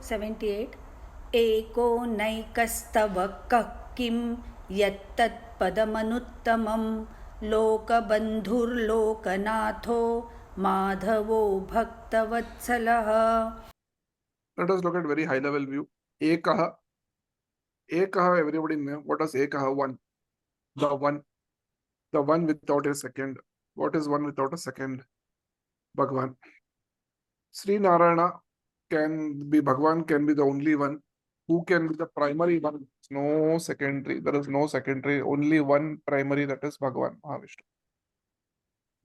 78. एको नैकस्तव कः किं यत्तत् पदमनुत्तमं लोकबन्धुर्लोकनाथो माधवो भक्तवत्सलः. Let us look at very high level view. Ekaha. Ekaha, everybody know. What does Ekaha? One. The one. The one without a second. What is one without a second? Bhagwan. Sri Narayana can be Bhagwan, can be the only one. Who can be the primary one? No secondary. There is no secondary. Only one primary, that is Bhagwan, Mahavishnu.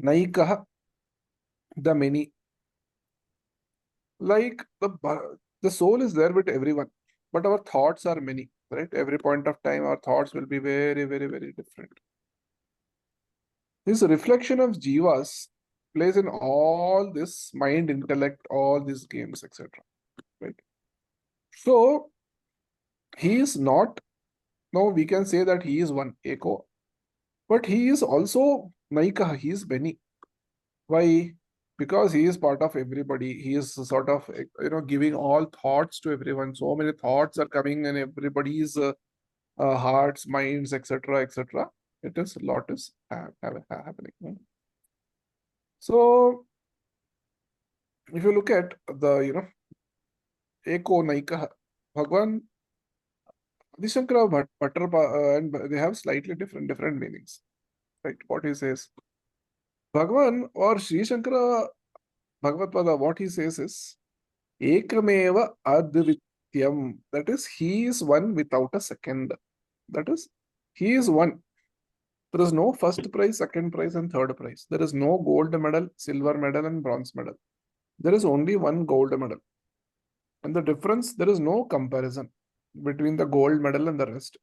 Naikaha, the many. Like the soul is there with everyone, but our thoughts are many, right? Every point of time, our thoughts will be very, very, very different. This reflection of jivas plays in all this mind, intellect, all these games, etc. Right? So he is not. Now we can say that he is one eko, but he is also naika. He is many. Why? Because he is part of everybody. He is sort of giving all thoughts to everyone. So many thoughts are coming in everybody's hearts, minds, etc., etc. It is a lot is happening. So if you look at the eko naika Bhagwan, Shankara Bhattar, and they have slightly different meanings. Right? What he says, Bhagwan or Sri Shankara Bhagavad Pada, what he says is Ekameva Advityam. That is, he is one without a second. That is, he is one. There is no first prize, second prize, and third prize. There is no gold medal, silver medal, and bronze medal. There is only one gold medal. And the difference, there is no comparison between the gold medal and the rest.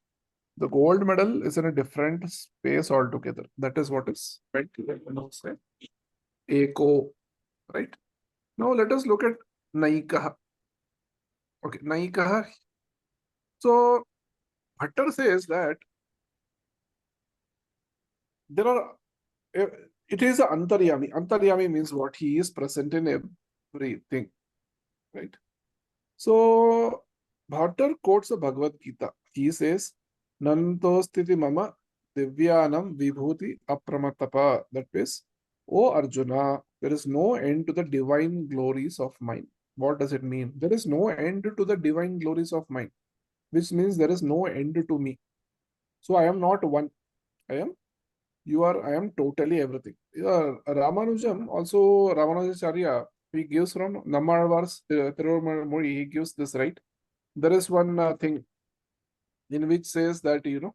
The gold medal is in a different space altogether. That is what is right. Say Eko, right? Now let us look at naikaḥ. Okay, naikaḥ. So Bhattar says that there are, it is a antaryami. Antaryami means what? He is present in everything, right? So Bhattar quotes the Bhagavad Gita. He says, Nantostiti mama divyanam vibhuti apramatapa. That means, O Arjuna, there is no end to the divine glories of mine. What does it mean? There is no end to the divine glories of mine, which means there is no end to me. So I am not one. I am totally everything. Ramanujam, also Ramanujacharya, he gives from Nammalvar's Tirumazhi, he gives this, right? There is one thing in which says that, you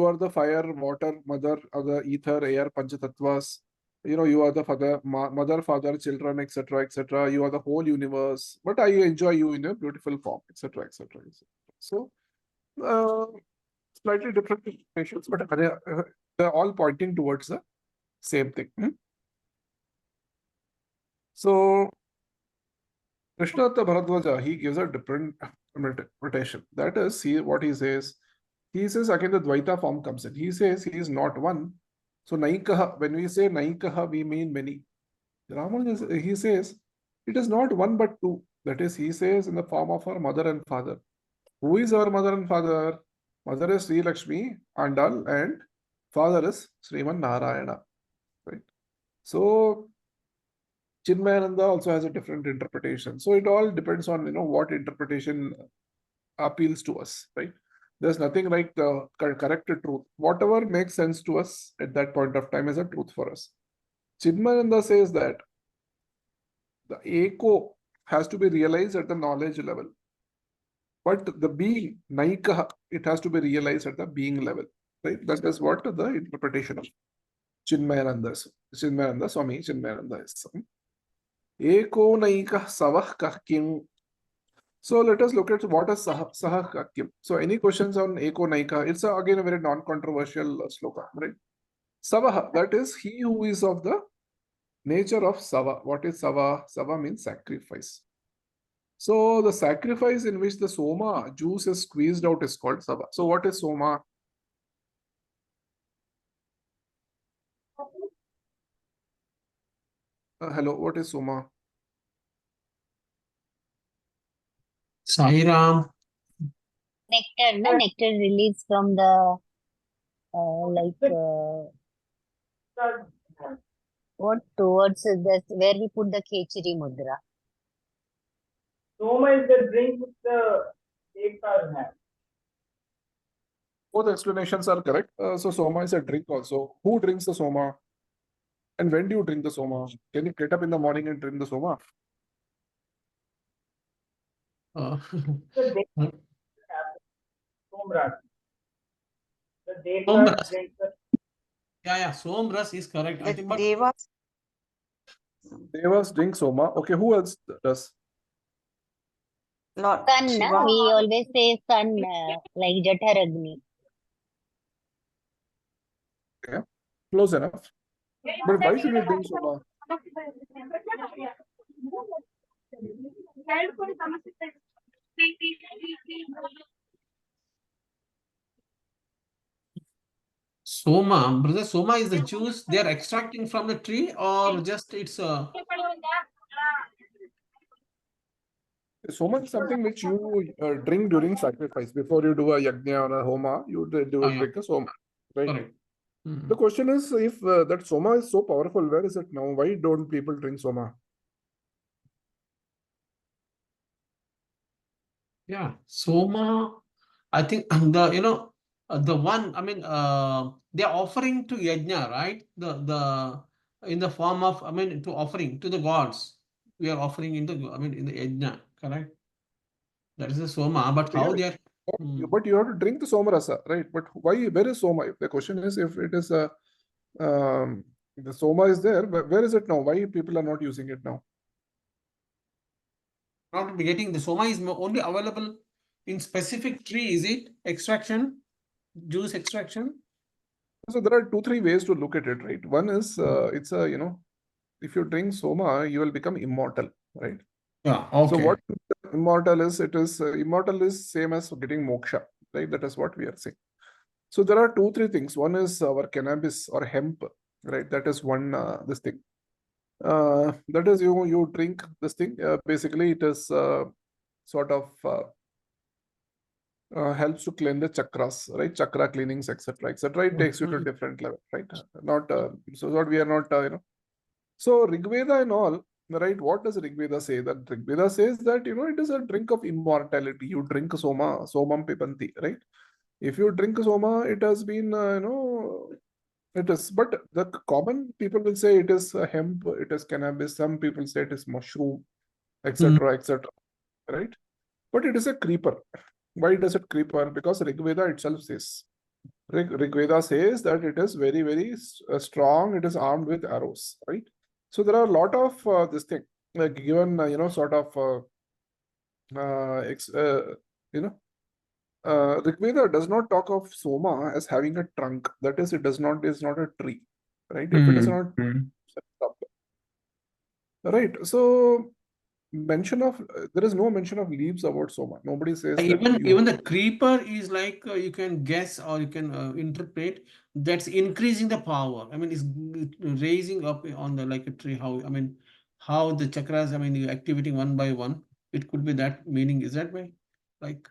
are the fire, water, mother, the ether, air, panchatatvas. You are the father, mother, father, children, etc., etc. You are the whole universe. But I enjoy you in a beautiful form, etc., etc. So, slightly different interpretations, but they're all pointing towards the same thing. So, Krishnadatta Bharadwaja, he gives a different interpretation. That is, what he says. He says again the Dvaita form comes in. He says he is not one. So naikaḥ, when we say naikaḥ, we mean many. Ramanuja, he says it is not one but two. That is, he says in the form of our mother and father. Who is our mother and father? Mother is Sri Lakshmi, Andal, and father is Sriman Narayana. Right? So Chinmayananda also has a different interpretation. So it all depends on what interpretation appeals to us, right? There's nothing like the correct truth. Whatever makes sense to us at that point of time is a truth for us. Chinmayananda says that the eko has to be realized at the knowledge level. But the being, naikaḥ, it has to be realized at the being level. Right? That is what the interpretation of Chinmayananda Swami Chinmayananda is. Eko naikaḥ stavaḥ kah kim. So let us look at what is Sahasra. So any questions on Eko Naika? It's again a very non-controversial sloka, right? Stavaḥ, that is he who is of the nature of Sava. What is Sava? Sava means sacrifice. So the sacrifice in which the Soma juice is squeezed out is called Sava. So what is Soma? Hello, what is Soma? Sahiram. Nectar, no? Nectar released from the, what towards this, where we put the Khechari mudra. Soma is the drink which the devatas have. Both explanations are correct. So Soma is a drink also. Who drinks the Soma? And when do you drink the Soma? Can you get up in the morning and drink the Soma? Uh, The devatas have Somras. The Somras. devatas drink the yeah, Somras is correct. I think, but Devas, Devas drink Soma. Okay, who else does? Lord Sun, Shiva. na? We always say sun, like Jataragni. Close enough. But why should you drink Soma? Soma, brother, Soma is the juice they are extracting from the tree, or just it's a Soma is something which you drink during sacrifice. Before you do a yajna or a homa, you drink a Soma. Right? correct. Mhm. The question is, if that Soma is so powerful, where is it now? Why don't people drink Soma? Yeah, Soma, I think the one, I mean, they're offering to yajna, right? The in the form of, I mean, to offering to the gods. We are offering in the yajna, correct? That is the Soma, but how they are. But you have to drink the Soma rasa, right? But why? Where is Soma? The question is, if it is a the Soma is there, but where is it now? Why people are not using it now? Not be getting the Soma is only available in specific tree, is it? Extraction, juice extraction. So there are 2-3 ways to look at it, right? One is it's a if you drink Soma, you will become immortal, right? Yeah. Okay. So what immortal is? It is immortal is same as getting moksha, right? That is what we are saying. So there are 2-3 things. One is our cannabis or hemp, right? That is one this thing. That is you drink this thing. Basically, it is sort of helps to clean the chakras, right? Chakra cleanings, etc., etc. It takes you to different level, right? Not so what we are not So Rigveda and all, right? What does Rigveda say? That Rigveda says that it is a drink of immortality. You drink Soma, Somam Pibanti, right? If you drink Soma, it has been it is. But the common people will say it is hemp, it is cannabis. Some people say it is mushroom, etc., etc. Right? But it is a creeper. Why does it creeper? Because Rigveda itself says. Rigveda says that it is very, very strong. It is armed with arrows, right? So there are a lot of this thing, like given sort of Rigveda does not talk of Soma as having a trunk. That is, it is not a tree, right? If it is not right, so there is no mention of leaves about Soma. Nobody says that Even the creeper is like you can guess or you can interpret that's increasing the power. I mean, it's raising up on the like a tree. How the chakras. I mean, you're activating one by one. It could be that meaning. Is that way? Like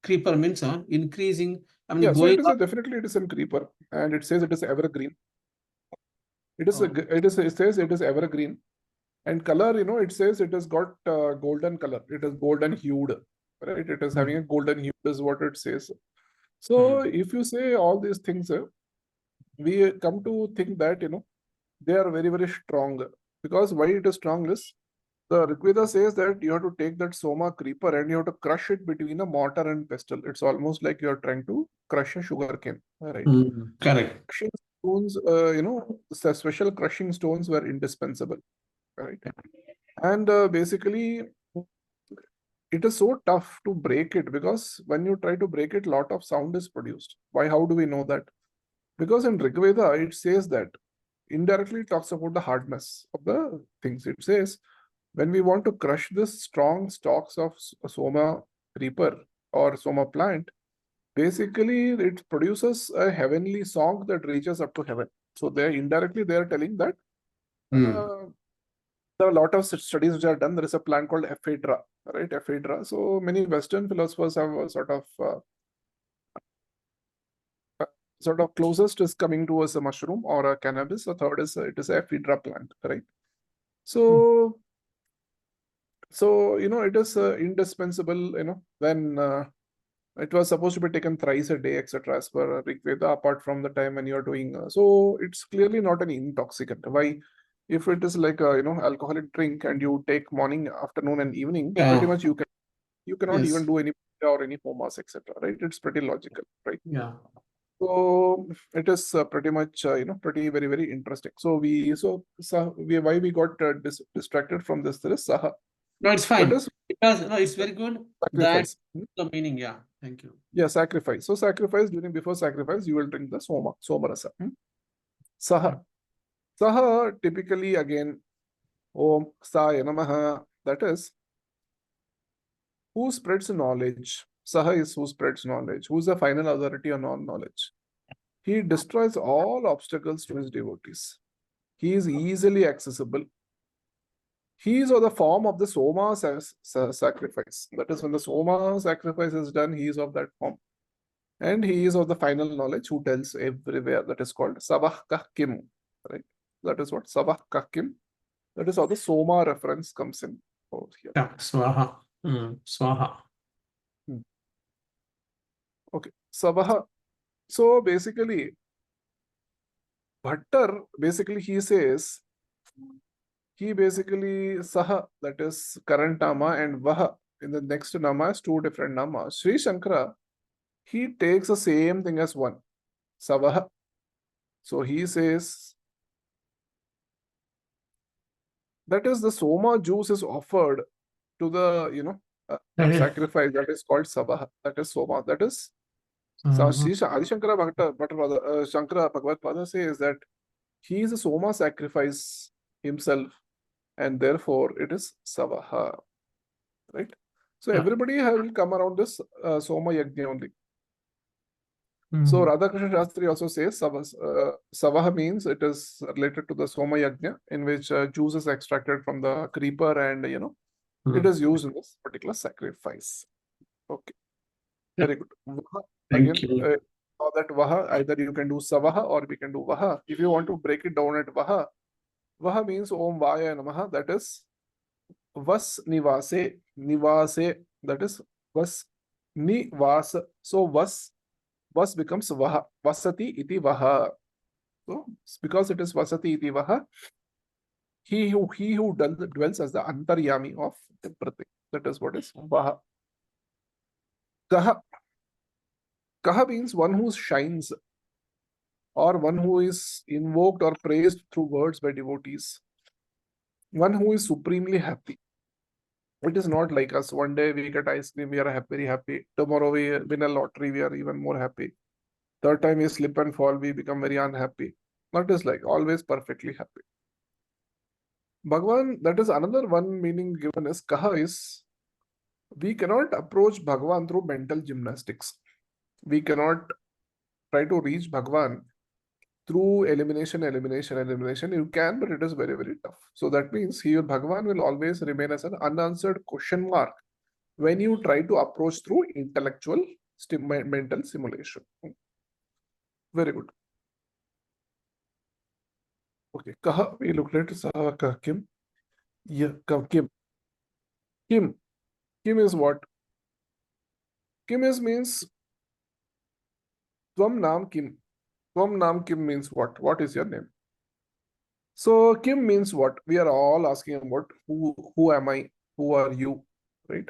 creeper means increasing. I mean, yeah. So going it is up. definitely it is in creeper, and it says it is evergreen. It is Oh. it says it is evergreen. And color, it says it has got golden color. It is golden hued, right? It is having a golden hue, is what it says. So if you say all these things, we come to think that, they are very, very strong. Because why it is strong is, the Rigveda says that you have to take that Soma creeper and you have to crush it between a mortar and pestle. It's almost like you're trying to crush a sugar cane, right? Correct. Crushing stones, the special crushing stones were indispensable, right? And basically, it is so tough to break it, because when you try to break it, a lot of sound is produced. Why? How do we know that? Because in Rigveda, it says that indirectly it talks about the hardness of the things. It says, when we want to crush this strong stalks of Soma creeper or Soma plant, basically it produces a heavenly song that reaches up to heaven. So indirectly they are telling that There are a lot of studies which are done. There is a plant called ephedra, right? Ephedra. So many Western philosophers have a sort of closest is coming towards a mushroom or a cannabis. The third is it is a ephedra plant, right? So, it is indispensable. When it was supposed to be taken thrice a day, etc. As per Rig Veda, apart from the time when you are doing. So it's clearly not an intoxicant. Why? If it is like a alcoholic drink and you take morning, afternoon, and evening, pretty much you cannot Yes. even do any puja or any homas, etc. Right? It's pretty logical, right? Yeah. So it is pretty much pretty very very interesting. So why we got distracted from this? There is saha. No, it's That fine. is Because no, it's very good. That sacrifice. the meaning. Yeah. Thank you. Yeah, sacrifice. So sacrifice, before sacrifice, you will drink the somarasa. Saha. Saha, typically again, Om Saya Namaha. That is who spreads knowledge. Saha is who spreads knowledge. Who is the final authority on all knowledge. He destroys all obstacles to his devotees. He is easily accessible. He is of the form of the Soma sacrifice. That is, when the Soma sacrifice is done, he is of that form. And he is of the final knowledge who tells everywhere. That is called stavaḥ kim. Right? That is what stavaḥ kim. That is how the Soma reference comes in over here. Yeah. Swaha. Swaha. Okay. Savaha. So basically, Bhattar, basically he says, Saha, that is current nama, and Vaha, in the next nama is two different namas. Sri Shankara, he takes the same thing as one. Savaha. So he says, that is the Soma juice is offered to the, sacrifice, that is called Sabaha. That is Soma. That is Sri Adi Shankara Shankara Bhagavad says that he is a Soma sacrifice himself, and therefore it is Sabaha. Right? So everybody will come around this Soma Yajna only. So Radhakrishna Shastri also says Savaha means it is related to the Soma Yajna, in which juice is extracted from the creeper, and it is used in this particular sacrifice. Okay. Very good. Vaha, Thank again, you. now that Vaha, either you can do Savaha or we can do Vaha. If you want to break it down at Vaha, Vaha means Om Vaya Namaha, that is Vas Nivase, Nivase, that is Vas Nivasa. So Vas becomes Vaha, Vasati iti Vaha. So because it is Vasati iti Vaha, he who dwells as the Antaryami of everything. That is what is Vaha. Kaha. Kaha means one who shines, or one who is invoked or praised through words by devotees. One who is supremely happy. It is not like us. One day we get ice cream, we are very happy. Tomorrow we win a lottery, we are even more happy. Third time we slip and fall, we become very unhappy. Not is like always perfectly happy. Bhagavan, that is another one meaning given as Kaha is, we cannot approach Bhagavan through mental gymnastics. We cannot try to reach Bhagavan through elimination. You can, but it is very, very tough. So that means here Bhagavan will always remain as an unanswered question mark when you try to approach through intellectual mental simulation. Very good. Okay, Kaha, we looked at Saha Kim. Yeah, Kim. Kim is what? Kim means Tvam Nam Kim. Tvam Nam Kim means what? What is your name? So Kim means what? We are all asking about who am I? Who are you? Right?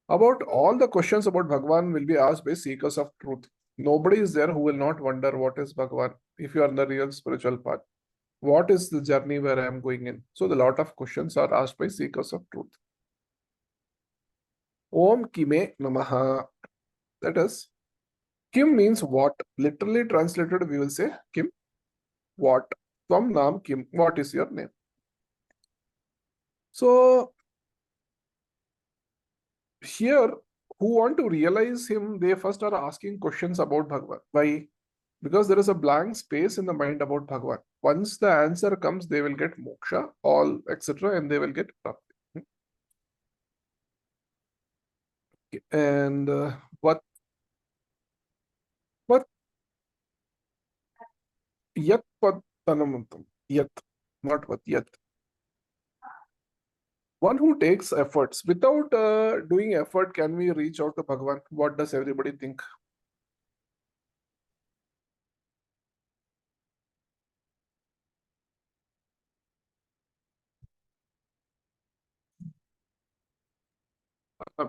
About all the questions about Bhagavan will be asked by seekers of truth. Nobody is there who will not wonder what is Bhagavan if you are on the real spiritual path. What is the journey where I am going in? So the lot of questions are asked by seekers of truth. Om Kime Namaha. That is, Kim means what? Literally translated, we will say Kim, what? Tvam Nam Kim, what is your name? So here, who want to realize him, they first are asking questions about Bhagavan. Why? Because there is a blank space in the mind about Bhagavan. Once the answer comes, they will get moksha, all, etc., and they will get prapti. And what yat padamanuttamam, yat, not what, yat. One who takes efforts. Without doing effort, can we reach out to Bhagavan? What does everybody think?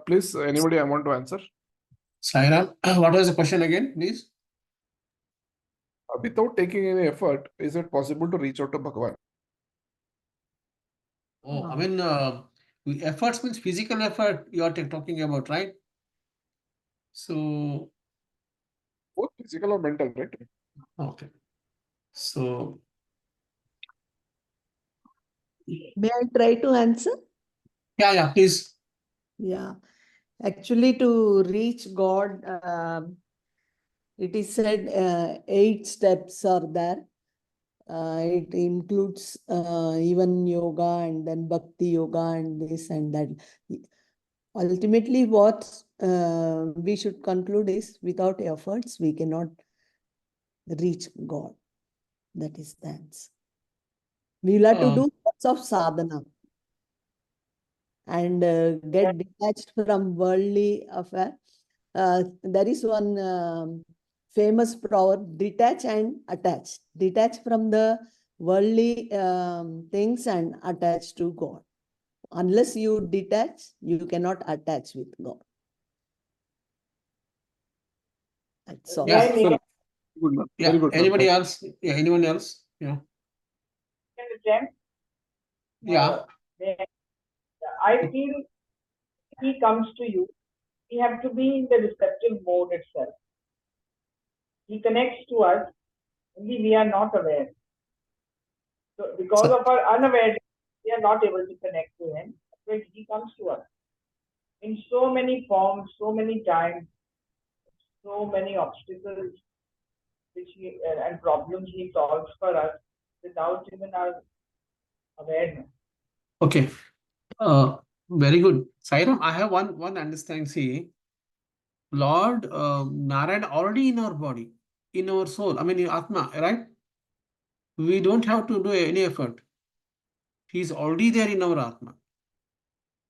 Please, anybody I want to answer? Sairam, what was the question again, please? Without taking any effort, is it possible to reach out to Bhagavan? Oh, I mean, efforts means physical effort you are talking about, right? So, Both physical or mental, right? okay. So, May I try to answer? yeah, please. Yeah. Actually, to reach God, it is said 8 steps are there. It includes even yoga and then bhakti yoga and this and that. Ultimately, what we should conclude is without efforts, we cannot reach God. That is the answer. We will have to do lots of sadhana and get detached from worldly affair. There is one famous proverb, detach and attach. Detach from the worldly things and attach to God. Unless you detach, you cannot attach with God. That's all. Yeah. Good, ma'am. Yeah. Very good, ma'am. Anybody else? Yeah. Anyone else? Yeah. Yeah. I feel he comes to you, we have to be in the receptive mode itself. He connects to us, only we are not aware. So because of our unawareness, we are not able to connect to him. But he comes to us in so many forms, so many times, so many obstacles which he, and problems he solves for us without even our awareness. Okay. Very good. Sairam, I have one understanding. See, Lord Narayana already in our body, in our soul, I mean in Atma, right? We don't have to do any effort. He's already there in our Atma.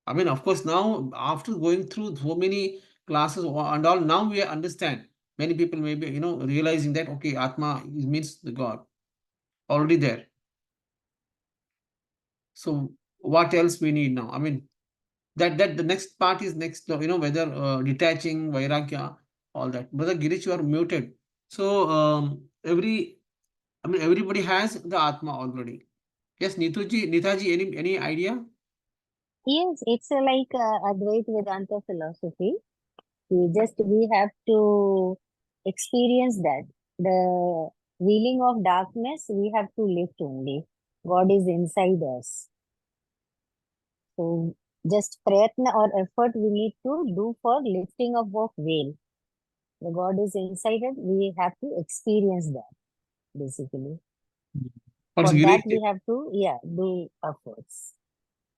I mean, of course, now after going through so many classes and all, now we understand. Many people may be, realizing that, okay, Atma means the God, already there. So what else we need now? I mean, that the next part is next, whether detaching, vairagya, all that. Brother Girish, you are muted. So everybody has the Atma already. Yes, Nitaji, any idea? Yes, it's like Advaita Vedanta philosophy. We have to experience that. The wheeling of darkness, we have to lift only. God is inside us. So just prayatna or effort we need to do for lifting of veil. The God is inside us, we have to experience that, basically. What's For Girish? that we have to, do efforts.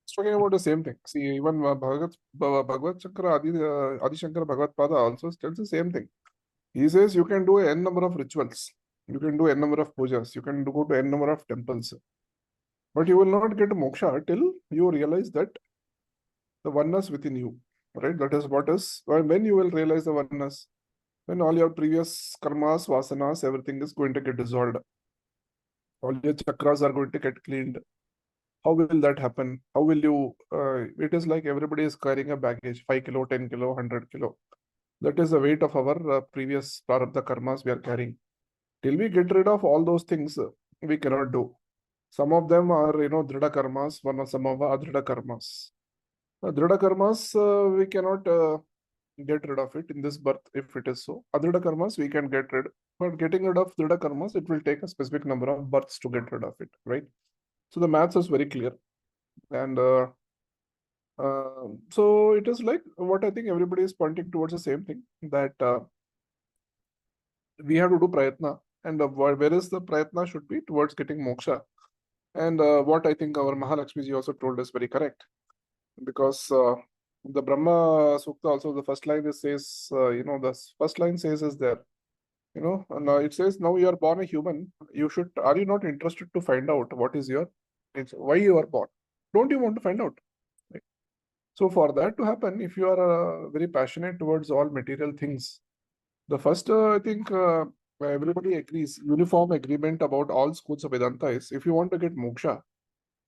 It's talking about the same thing. See, even Bhagavad Chakra, Adi Shankara Bhagavad Pada also tells the same thing. He says you can do n number of rituals, you can do n number of pujas, you can go to n number of temples, but you will not get moksha till you realize that the oneness within you, right? That is what is, when you will realize the oneness, when all your previous karmas, vasanas, everything is going to get dissolved. All your chakras are going to get cleaned. How will that happen? How will you, it is like everybody is carrying a baggage, 5 kilo, 10 kilo, 100 kilo. That is the weight of our previous prarabdha karmas we are carrying. Till we get rid of all those things, we cannot do. Some of them are, dhrida karmas, some of are adhrida karmas. Dhrida karmas, we cannot get rid of it in this birth if it is so. Adhrida karmas, we can get rid. But getting rid of dhrida karmas, it will take a specific number of births to get rid of it, right? So the maths is very clear. And so it is like what I think everybody is pointing towards the same thing, that we have to do prayatna. And where is the prayatna should be towards getting moksha. And what I think our Mahalakshmi ji also told is very correct, because the Brahma Sukta also, the first line it says, the first line says is there, and it says, now you are born a human, are you not interested to find out what is why you are born? Don't you want to find out? Right? So for that to happen, if you are very passionate towards all material things, the first, I think, everybody agrees, uniform agreement about all schools of Vedanta is, if you want to get moksha,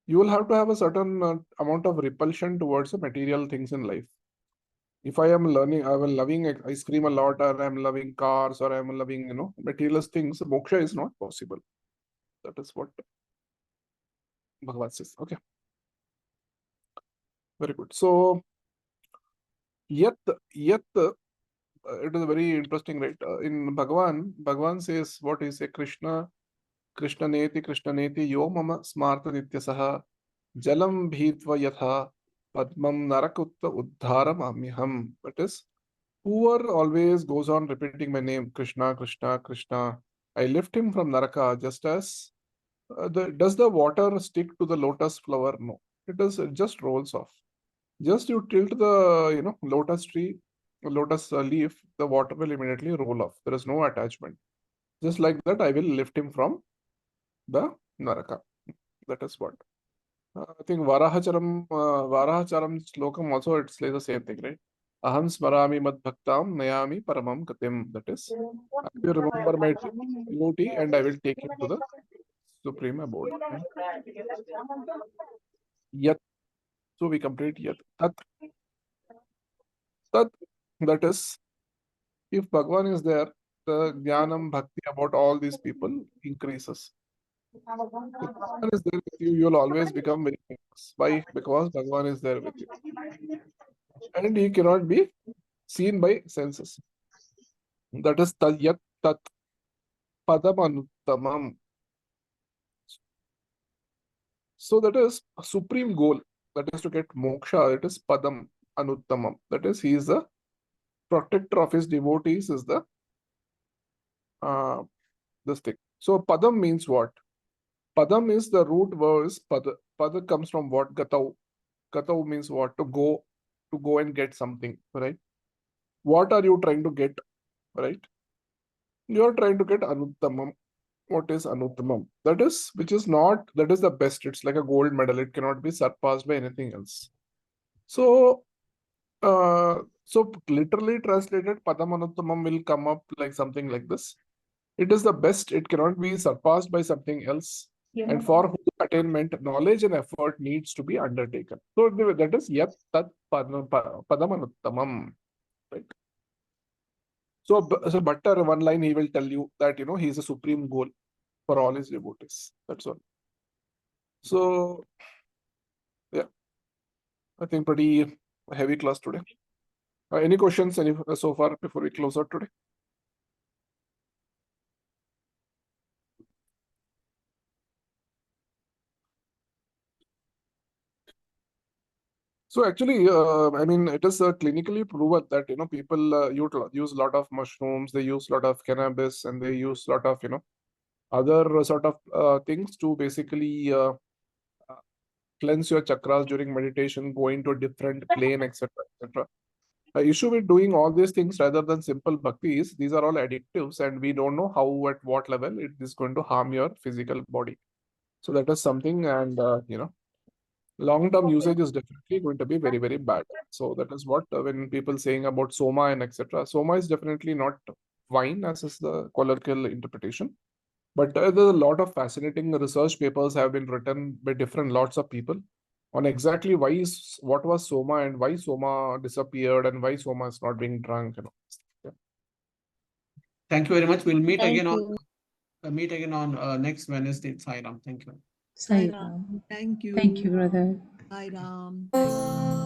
you will have to have a certain amount of repulsion towards the material things in life. If I am loving ice cream a lot, or I am loving cars, or I am loving, materialist things, moksha is not possible. That is what Bhagavad says. Okay. Very good. So, it is very interesting, right? In Bhagavan says, what is a Krishna neti yo mama smarta nityasaha jalam bhitva yatha padmam narakutta uddharam amiham. That is, whoever always goes on repeating my name, Krishna, Krishna, Krishna, I lift him from Naraka, just as does the water stick to the lotus flower? No, it just rolls off. Just you tilt the lotus tree, lotus leaf, the water will immediately roll off. There is no attachment. Just like that, I will lift him from the Naraka. That is what. I think Varahacharam Slokam also it says the same thing, right? Aham smarami mad bhaktam nayami paramam gatim. That is, I will remember my devotee and I will take him to the supreme abode. Yat. So we complete yat. Tat. That is, if Bhagavan is there, the jnanam bhakti about all these people increases. If Bhagavan is there with you, you will always become very famous. Why? Because Bhagavan is there with you. And he cannot be seen by senses. That is yattat padamanuttamam. So that is a supreme goal. That is to get moksha. It is padamanuttamam. That is, he is the protector of his devotees, is the this thing. So padam means what? Padam is the root verse. Pada comes from what? Gatau. Gatau means what? To go and get something, right? What are you trying to get, right? You are trying to get anuttamam. What is anuttamam? That is the best. It's like a gold medal. It cannot be surpassed by anything else. So, literally translated, padamanuttamam will come up like something like this. It is the best. It cannot be surpassed by something else. And for whose attainment, knowledge and effort needs to be undertaken. So that is yattat padamanuttamam. Right? So Bhattar, one line he will tell you that he is a supreme goal for all his devotees. That's all. So yeah, I think pretty heavy class today. Any questions so far before we close out today? So actually, I mean, it is clinically proven that people use a lot of mushrooms, they use a lot of cannabis, and they use a lot of other sort of things to basically cleanse your chakras during meditation, go into a different plane, etc., etc. The issue with doing all these things rather than simple bhakti is these are all addictives, and we don't know how, at what level it is going to harm your physical body. So that is something, and long-term usage is definitely going to be very, very bad. So that is what when people saying about soma and etc. Soma is definitely not wine, as is the colloquial interpretation. But there's a lot of fascinating research papers have been written by different lots of people on exactly what was soma and why soma disappeared and why soma is not being drunk. Yeah. Thank you very much. We'll meet Thank again you. on next Wednesday. Sai Ram. Thank you. Sai Ram. Thank you. Thank you, brother. Sai Ram. Thank you.